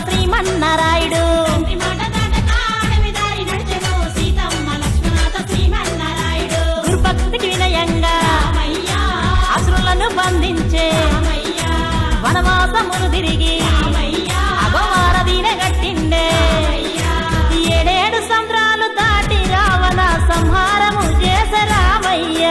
శ్రీమన్నారాయుడు గురుభక్తికి వినయంగా అసురులను బంధించే వనవాసములు తిరిగి అగవారదీన గట్టిండే ఏడేడు సంద్రాలు దాటి రావణ సంహారము చేసే రామయ్య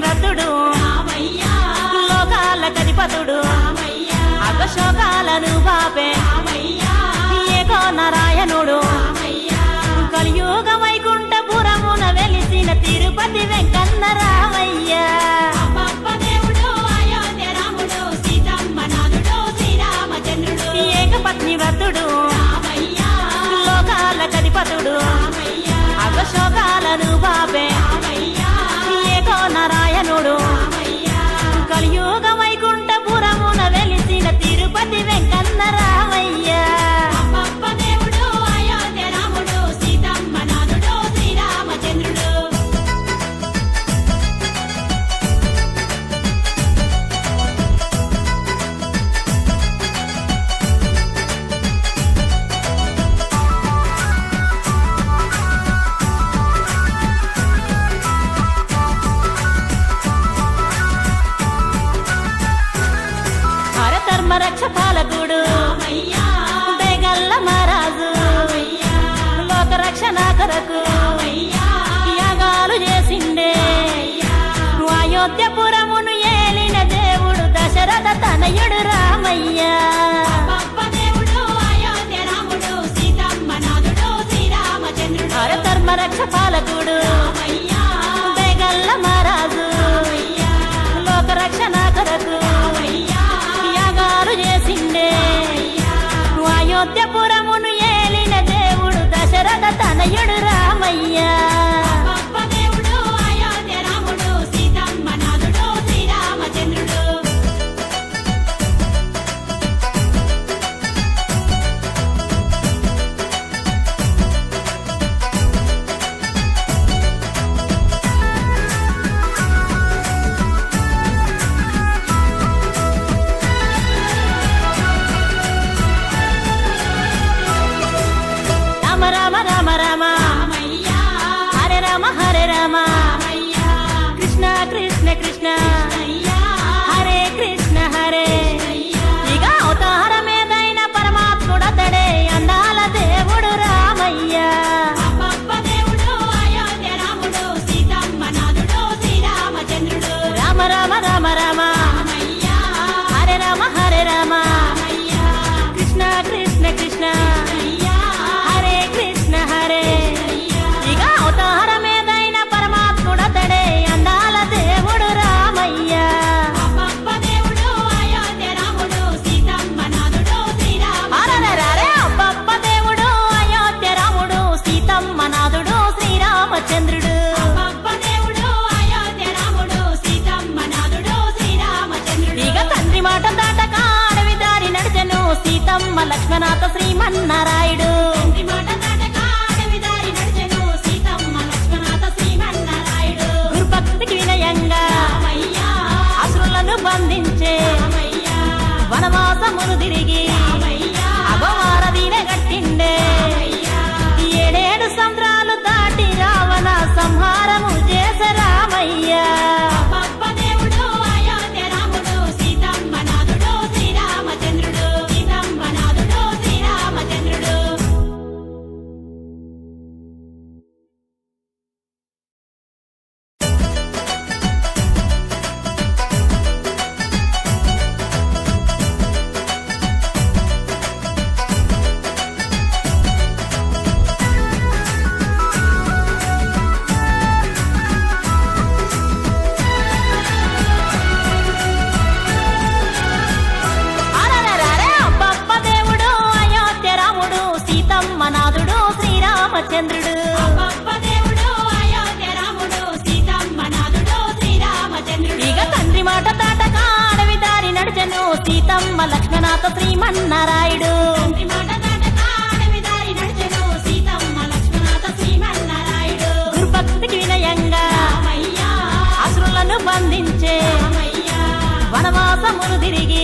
వ్రతుడు లోకాల కధిపతుడు అగశోకాలను బాపే ఏకో నారాయణుడు కలియుగ వైకుంఠపురమున వెలిసిన తిరుపతి వెంకన్న రామయ్య ఏకపత్ని వ్రతుడు లోకాల కధిపతుడు అగశోకాలను బాపే నారాయణుడు కలియుగ వైకుంఠపురమున వెలిసిన తిరుపతి వెంకన్న రామయ్య రక్ష పాలకుడు బేగల్ల మహారాజు లోక రక్షణ కొరకు యాగాలు చేసిండే అయోధ్యపురమును ఏలిన దేవుడు దశరథ తనయుడు రామయ్య ధర్మ రక్ష పాలకుడు బేగల్ల మహారాజు లోక రక్షణ కొరకు చేసిండే అయోధ్యపురమును ఏలిన దేవుడు దశరథ తనయుడు రామయ్య కృష్ణ కృష్ణ కృష్ణ హరే కృష్ణ హరే ఇక అవతారమేదైన పరమాత్ముడతడే అందాల దేవుడు రామయ్య రామ రామ రామ రామ హరే రామ హరే రామ కృష్ణ కృష్ణ కృష్ణ హరే కృష్ణ హరే ఇక అవతారమేదైన పరమాత్ముడతడే అందాల దేవుడు రామయ్య అబ్బబ్బ దేవుడు అయోధ్య రాముడు సీతమ్మ నాథుడు శ్రీరామచంద్రుడు ఇక తండ్రి మాట దాటక అడవి దారి నడిచెను సీతమ్మ లక్ష్మణాథ శ్రీమన్నారాయుడు గురుభక్తికి వినయంగా అసురులను బంధించే వనవాసములు తిరిగి అగవారదీన గట్టిండే ఏడేడు సంద్రాలు దాటి రావణ సంహారము చేసే రామయ్య సీతమ్మ లక్ష్మణాథ శ్రీమన్నారాయుడు తండ్రి మాట దాటక అడవి దారి నడిచెను సీతమ్మ లక్ష్మణాథ శ్రీమన్నారాయుడు గురుభక్తికి వినయంగా రామయ్య అసురులను బంధించే రామయ్య వనవాసమును తిరిగి